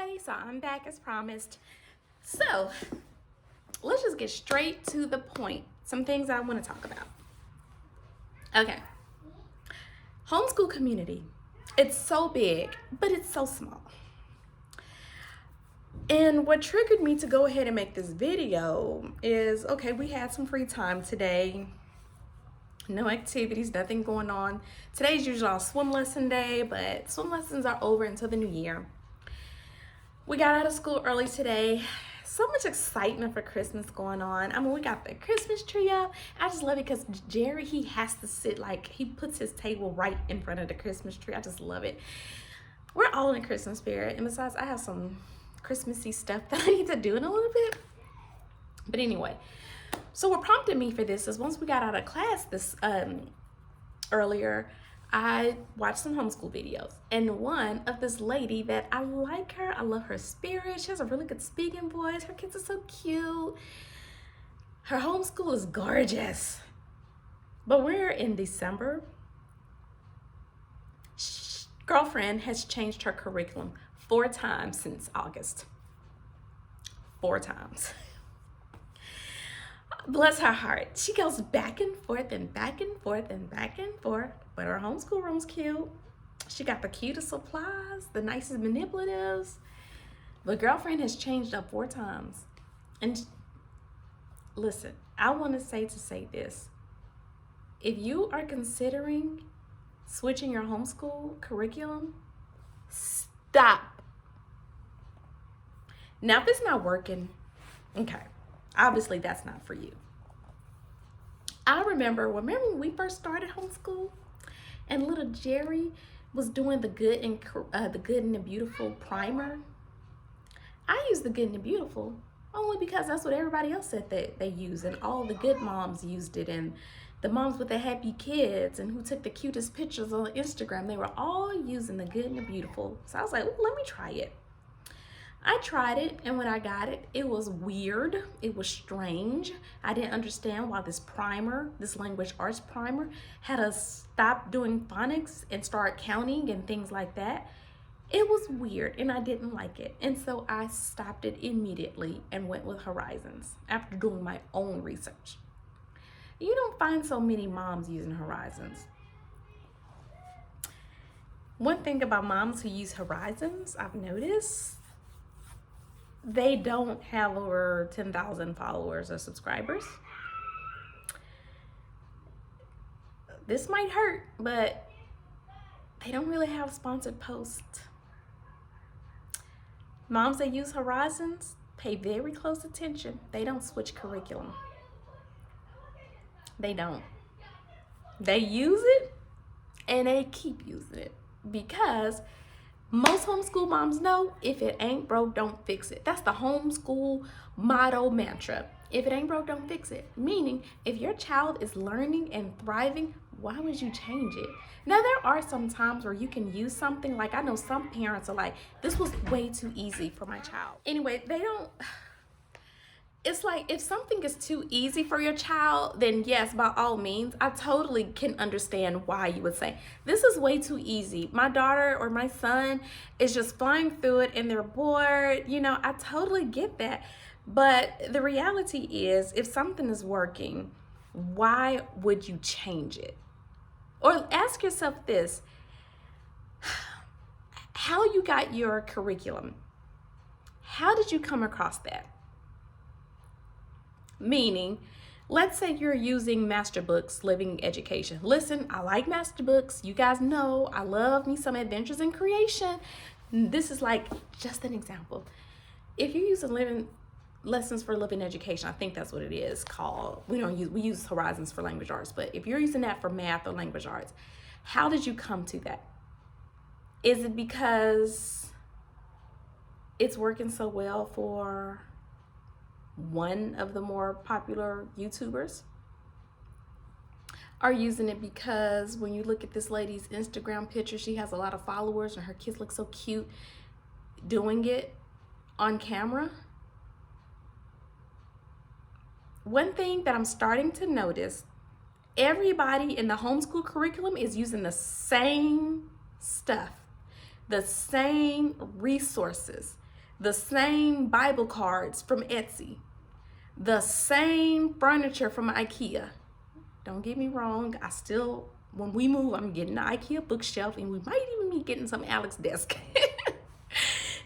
everybody, so I'm back as promised. So let's just get straight to the point. Some things I want to talk about. Okay, homeschool community. It's so big, but it's so small. And what triggered me to go ahead and make this video is, okay, we had some free time today. No activities, nothing going on. Today's usually our swim lesson day, but swim lessons are over until the new year. We got out of school early today. So much excitement for Christmas going on. I mean, we got the Christmas tree up. I just love it because Jerry, he has to sit, like, he puts his table right in front of the Christmas tree. I just love it. We're all in the Christmas spirit. And besides, I have some Christmassy stuff that I need to do in a little bit. But anyway, so what prompted me for this is once we got out of class this earlier, I watched some homeschool videos, and one of this lady that I like her, I love her spirit. She has a really good speaking voice. Her kids are so cute. Her homeschool is gorgeous. But we're in December. Girlfriend has changed her curriculum 4 times since August. 4 times. Bless her heart. She goes back and forth and back and forth and back and forth, but her homeschool room's cute. She got the cutest supplies, the nicest manipulatives. But girlfriend has changed up 4 times. And listen, I want to say this. If you are considering switching your homeschool curriculum, stop. Now, if it's not working, okay. Obviously, that's not for you. I remember when we first started homeschool, and little Jerry was doing the Good and the Beautiful primer. I used the Good and the Beautiful only because that's what everybody else said that they used, and all the good moms used it, and the moms with the happy kids and who took the cutest pictures on Instagram, they were all using the Good and the Beautiful. So I was like, let me try it. I tried it, and when I got it, it was weird. It was strange. I didn't understand why this primer, this language arts primer, had us stop doing phonics and start counting and things like that. It was weird, and I didn't like it. And so I stopped it immediately and went with Horizons after doing my own research. You don't find so many moms using Horizons. One thing about moms who use Horizons, I've noticed, they don't have over 10,000 followers or subscribers. This might hurt, but they don't really have sponsored posts. Moms that use Horizons pay very close attention. They don't switch curriculum. They don't. They use it and they keep using it because most homeschool moms know if it ain't broke, don't fix it. That's the homeschool motto mantra. If it ain't broke, don't fix it. Meaning, if your child is learning and thriving, why would you change it? Now, there are some times where you can use something. Like, I know some parents are like, this was way too easy for my child. Anyway, they don't. It's like, if something is too easy for your child, then yes, by all means, I totally can understand why you would say, this is way too easy. My daughter or my son is just flying through it and they're bored. You know, I totally get that. But the reality is, if something is working, why would you change it? Or ask yourself this, how you got your curriculum? How did you come across that? Meaning, let's say you're using Masterbooks Living Education. Listen, I like Masterbooks. You guys know I love me some Adventures in Creation. This is like just an example. If you're using Lessons for Living Education, I think that's what it is called. We use Horizons for language arts, but if you're using that for math or language arts, how did you come to that? Is it because it's working so well for one of the more popular YouTubers? Are using it because when you look at this lady's Instagram picture, she has a lot of followers and her kids look so cute doing it on camera? One thing that I'm starting to notice, everybody in the homeschool curriculum is using the same stuff, the same resources. the same Bible cards from Etsy, the same furniture from IKEA. Don't get me wrong, when we move, I'm getting an IKEA bookshelf, and we might even be getting some Alex desk.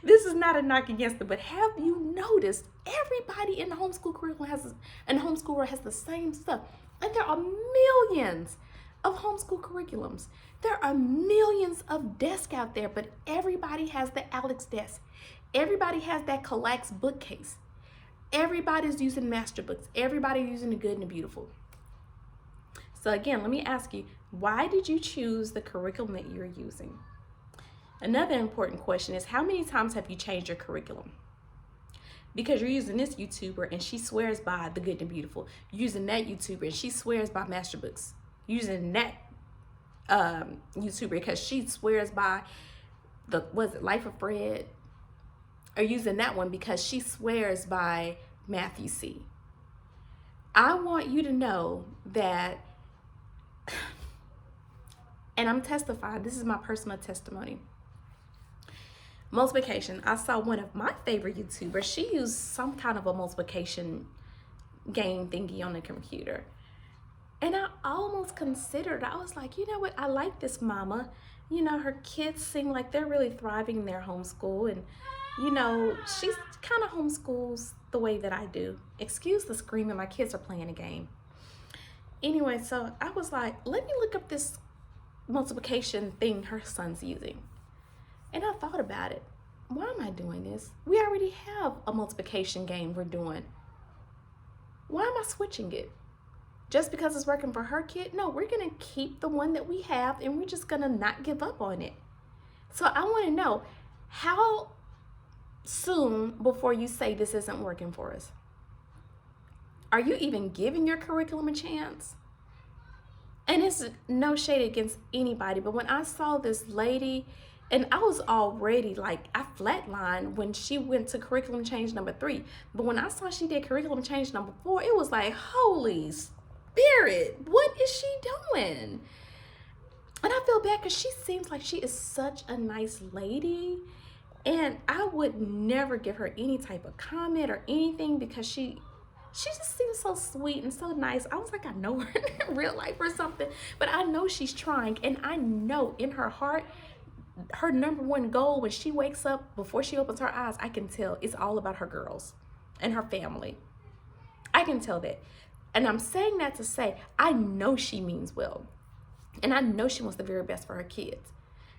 This is not a knock against it, but have you noticed everybody in the homeschool curriculum has the same stuff? And there are millions of homeschool curriculums. There are millions of desks out there, but everybody has the Alex desk. Everybody has that Kallax bookcase. Everybody's using Masterbooks. Everybody's using the Good and the Beautiful. So again, let me ask you, why did you choose the curriculum that you're using? Another important question is, how many times have you changed your curriculum? Because you're using this YouTuber and she swears by the Good and Beautiful. You're using that YouTuber and she swears by Masterbooks. You're using that YouTuber because she swears by Life of Fred? Or using that one because she swears by Matthew C. I want you to know that, and I'm testifying, this is my personal testimony. Multiplication. I saw one of my favorite YouTubers. She used some kind of a multiplication game thingy on the computer. And I almost considered, I was like, you know what? I like this mama. You know, her kids seem like they're really thriving in their homeschool. And, you know, she's kind of homeschools the way that I do. Excuse the screaming. My kids are playing a game. Anyway, so I was like, let me look up this multiplication thing her son's using. And I thought about it. Why am I doing this? We already have a multiplication game we're doing. Why am I switching it? Just because it's working for her kid? No, we're going to keep the one that we have, and we're just going to not give up on it. So I want to know, how soon before you say this isn't working for us? Are you even giving your curriculum a chance? And it's no shade against anybody, but when I saw this lady, and I was already like, I flatlined when she went to curriculum change number 3. But when I saw she did curriculum change number 4, it was like, holy spirit, what is she doing? And I feel bad because she seems like she is such a nice lady. And I would never give her any type of comment or anything because she just seems so sweet and so nice. I was like, I know her in real life or something. But I know she's trying. And I know in her heart, her number one goal when she wakes up, before she opens her eyes, I can tell it's all about her girls and her family. I can tell that. And I'm saying that to say, I know she means well. And I know she wants the very best for her kids.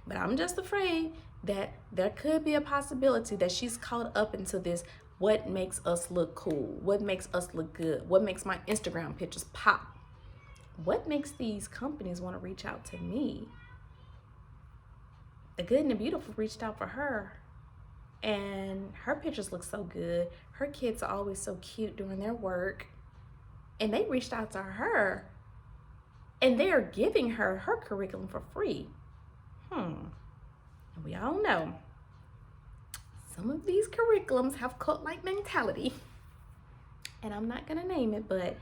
But I'm just afraid that there could be a possibility that she's caught up into this, what makes us look cool? What makes us look good? What makes my Instagram pictures pop? What makes these companies want to reach out to me? The Good and the Beautiful reached out for her, and her pictures look so good. Her kids are always so cute doing their work, and they reached out to her, and they are giving her her curriculum for free. And we all know some of these curriculums have cult-like mentality, and I'm not gonna name it, but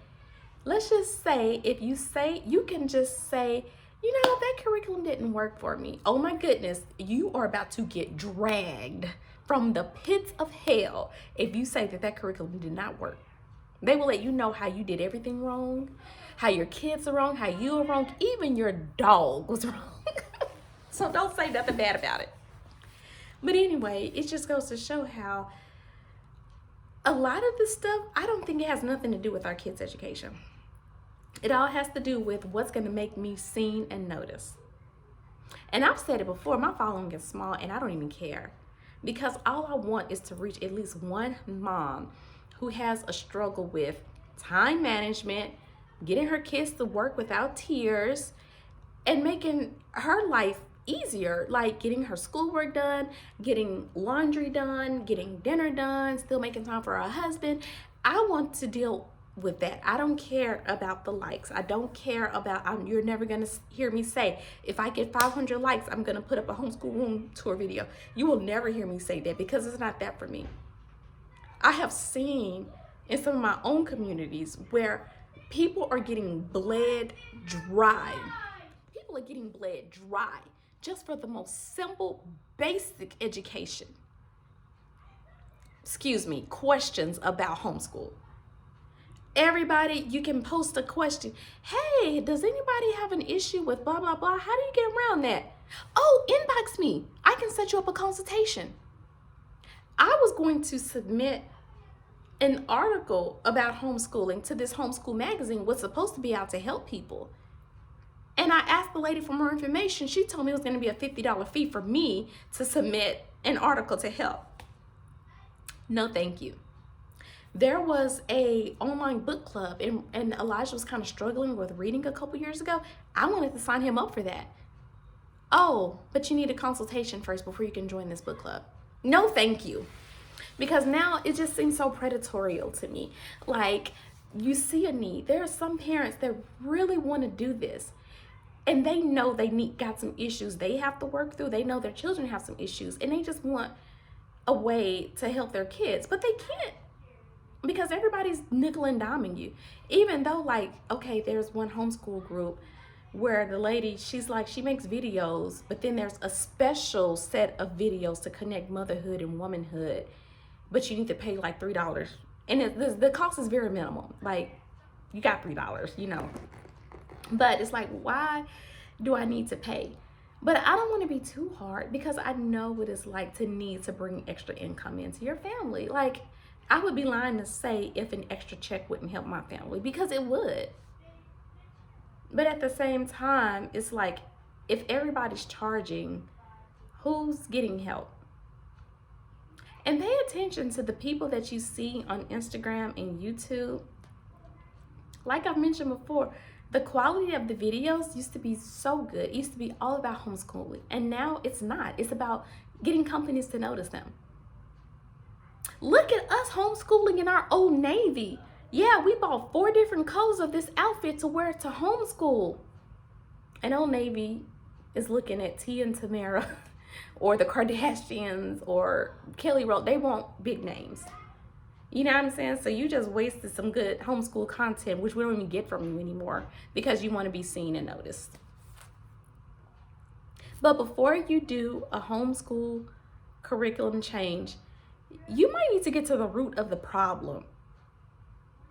let's just say, if you say, you can just say, you know, that curriculum didn't work for me. Oh my goodness, you are about to get dragged from the pits of hell if you say that that curriculum did not work. They will let you know how you did everything wrong, how your kids are wrong, how you are wrong, even your dog was wrong. So don't say nothing bad about it. But anyway, it just goes to show how a lot of this stuff, I don't think it has nothing to do with our kids' education. It all has to do with what's going to make me seen and noticed. And I've said it before, my following is small and I don't even care. Because all I want is to reach at least one mom who has a struggle with time management, getting her kids to work without tears, and making her life easier, like getting her schoolwork done, getting laundry done, getting dinner done, still making time for her husband. I want to deal with that. I don't care about the likes. I don't care about, you're never going to hear me say, if I get 500 likes, I'm going to put up a homeschool room tour video. You will never hear me say that because it's not that for me. I have seen in some of my own communities where people are getting bled dry. People are getting bled dry just for the most simple, basic education. questions about homeschool. Everybody, you can post a question. Hey, does anybody have an issue with blah, blah, blah? How do you get around that? Oh, inbox me. I can set you up a consultation. I was going to submit an article about homeschooling to this homeschool magazine, what's supposed to be out to help people. And I asked the lady for more information. She told me it was going to be a $50 fee for me to submit an article to help. No, thank you. There was a online book club, and Elijah was kind of struggling with reading a couple years ago. I wanted to sign him up for that. Oh, but you need a consultation first before you can join this book club. No, thank you. Because now it just seems so predatory to me. Like, you see a need. There are some parents that really want to do this, and they know they got some issues they have to work through. They know their children have some issues, and they just want a way to help their kids, but they can't, because everybody's nickel and diming you. Even though, like, okay, there's one homeschool group where the lady, she's like, she makes videos, but then there's a special set of videos to connect motherhood and womanhood, but you need to pay like $3. And the cost is very minimal. Like, you got $3, you know. But it's like, why do I need to pay? But I don't want to be too hard, because I know what it's like to need to bring extra income into your family. Like, I would be lying to say if an extra check wouldn't help my family, because it would. But at the same time, it's like, if everybody's charging, who's getting help? And pay attention to the people that you see on Instagram and YouTube. Like I've mentioned before, the quality of the videos used to be so good. It used to be all about homeschooling. And now it's not. It's about getting companies to notice them. Look at us homeschooling in our Old Navy. Yeah, we bought 4 different colors of this outfit to wear to homeschool. And Old Navy is looking at Tia and Tamara or the Kardashians or Kelly Rowland. They want big names. You know what I'm saying? So you just wasted some good homeschool content, which we don't even get from you anymore, because you want to be seen and noticed. But before you do a homeschool curriculum change, you might need to get to the root of the problem,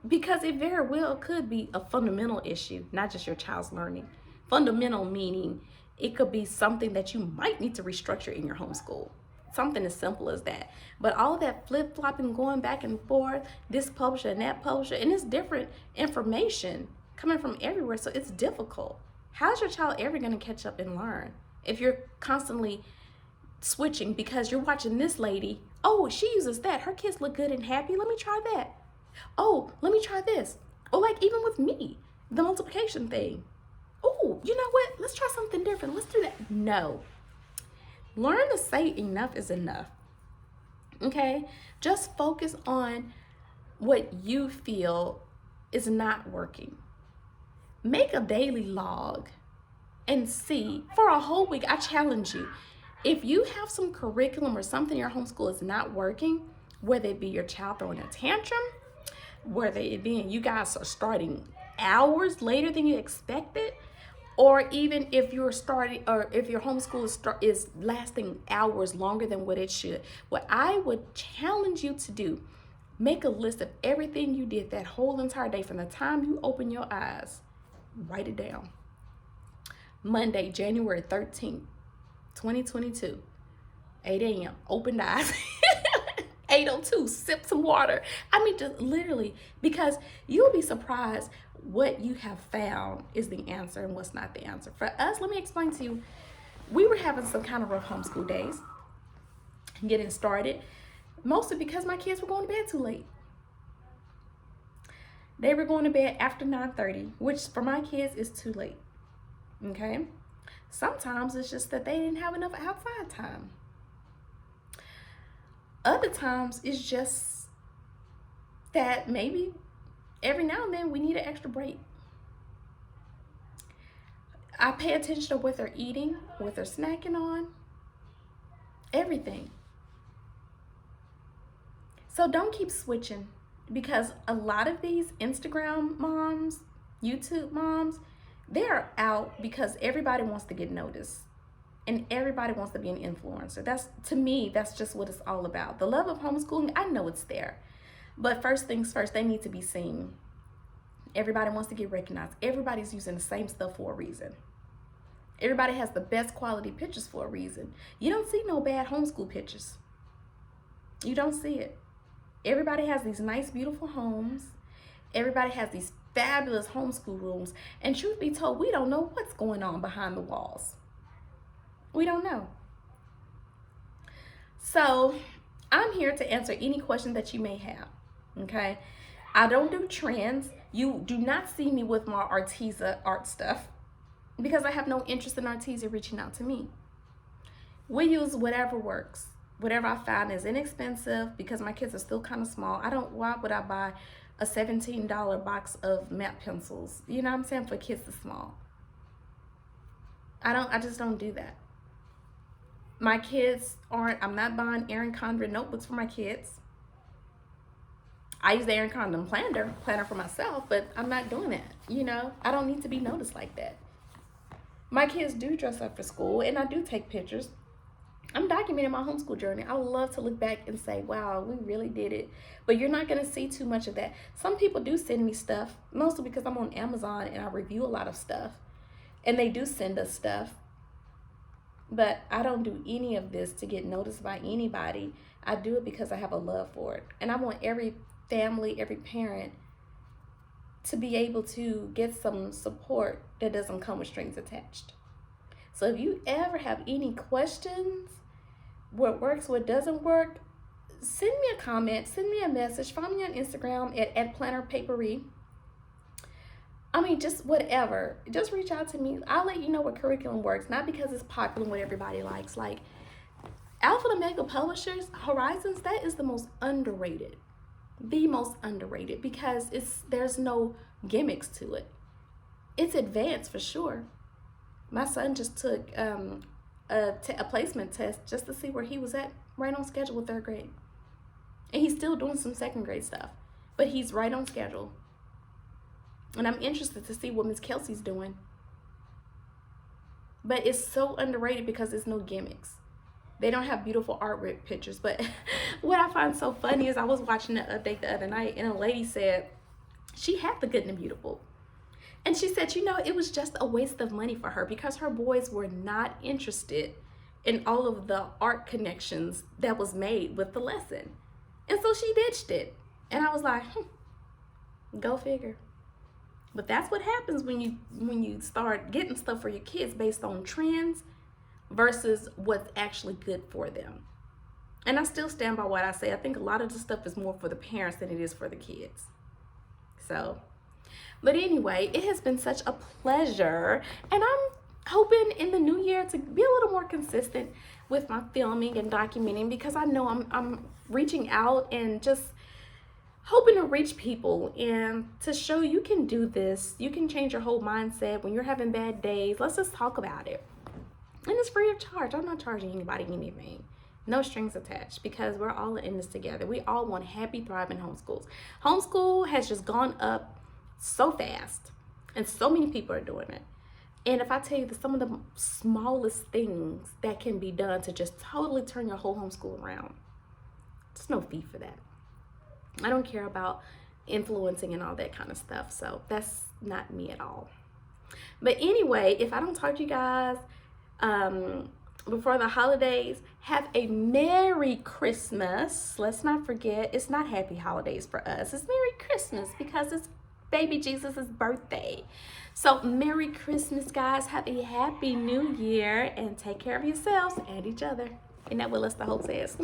because it very well could be a fundamental issue, not just your child's learning. Fundamental meaning it could be something that you might need to restructure in your homeschool. Something as simple as that. But all that flip-flopping, going back and forth, this publisher and that publisher, and it's different information coming from everywhere, so it's difficult. How's your child ever going to catch up and learn if you're constantly switching because you're watching this lady? Oh, she uses that. Her kids look good and happy. Let me try that. Oh, let me try this. Or like even with me, the multiplication thing. Oh, you know what? Let's try something different. Let's do that. No. Learn to say enough is enough. Okay? Just focus on what you feel is not working. Make a daily log and see for a whole week. I challenge you. If you have some curriculum or something in your homeschool is not working, whether it be your child throwing a tantrum, whether it be you guys are starting hours later than you expected, or even if you're starting, or if your homeschool is lasting hours longer than what it should, what I would challenge you to do, make a list of everything you did that whole entire day from the time you open your eyes. Write it down. Monday, January 13th, 2022, 8 a.m., open eyes. 8:02, sip some water. I mean, just literally, because you'll be surprised what you have found is the answer and what's not the answer. For us, let me explain to you, we were having some kind of rough homeschool days, getting started, mostly because my kids were going to bed too late. They were going to bed after 9:30, which for my kids is too late, okay? Sometimes it's just that they didn't have enough outside time. Other times it's just that maybe every now and then we need an extra break. I pay attention to what they're eating, what they're snacking on, everything. So don't keep switching, because a lot of these Instagram moms, YouTube moms, they're out because everybody wants to get noticed. And everybody wants to be an influencer. That's, to me, that's just what it's all about. The love of homeschooling, I know it's there. But first things first, they need to be seen. Everybody wants to get recognized. Everybody's using the same stuff for a reason. Everybody has the best quality pictures for a reason. You don't see no bad homeschool pictures. You don't see it. Everybody has these nice, beautiful homes. Everybody has these fabulous homeschool rooms. And truth be told, we don't know what's going on behind the walls. We don't know. So I'm here to answer any question that you may have. Okay? I don't do trends. You do not see me with my Arteza art stuff because I have no interest in Arteza reaching out to me. We use whatever works. Whatever I find is inexpensive because my kids are still kind of small. Why would I buy a $17 box of matte pencils? You know what I'm saying? For kids that's small. I just don't do that. My kids I'm not buying Erin Condren notebooks for my kids. I use the Erin Condren planner for myself, but I'm not doing that. You know, I don't need to be noticed like that. My kids do dress up for school and I do take pictures. I'm documenting my homeschool journey. I would love to look back and say, wow, we really did it. But you're not going to see too much of that. Some people do send me stuff, mostly because I'm on Amazon and I review a lot of stuff. And they do send us stuff. But I don't do any of this to get noticed by anybody. I do it because I have a love for it. And I want every family, every parent to be able to get some support that doesn't come with strings attached. So if you ever have any questions, what works, what doesn't work, send me a comment, send me a message, find me on Instagram at plannerpapery. I mean, just whatever. Just reach out to me. I'll let you know what curriculum works, not because it's popular and what everybody likes. Like Alpha and Omega Publishers, Horizons, that is the most underrated. The most underrated because there's no gimmicks to it. It's advanced for sure. My son just took a placement test just to see where he was at, right on schedule with 3rd grade. And he's still doing some 2nd grade stuff, but he's right on schedule. And I'm interested to see what Miss Kelsey's doing. But it's so underrated because there's no gimmicks. They don't have beautiful artwork pictures. But what I find so funny is I was watching the update the other night and a lady said she had the Good and the Beautiful. And she said, you know, it was just a waste of money for her because her boys were not interested in all of the art connections that was made with the lesson. And so she ditched it. And I was like, go figure. But that's what happens when you start getting stuff for your kids based on trends versus what's actually good for them. And I still stand by what I say. I think a lot of the stuff is more for the parents than it is for the kids. So, but anyway, it has been such a pleasure. And I'm hoping in the new year to be a little more consistent with my filming and documenting because I know I'm reaching out and just hoping to reach people and to show you can do this. You can change your whole mindset when you're having bad days. Let's just talk about it. And it's free of charge. I'm not charging anybody anything. No strings attached because we're all in this together. We all want happy, thriving homeschools. Homeschool has just gone up so fast and so many people are doing it. And if I tell you that some of the smallest things that can be done to just totally turn your whole homeschool around, there's no fee for that. I don't care about influencing and all that kind of stuff. So that's not me at all. But anyway, if I don't talk to you guys before the holidays, have a Merry Christmas. Let's not forget, it's not Happy Holidays for us. It's Merry Christmas because it's baby Jesus' birthday. So Merry Christmas, guys. Have a Happy New Year and take care of yourselves and each other. Isn't that what Lester Holt says?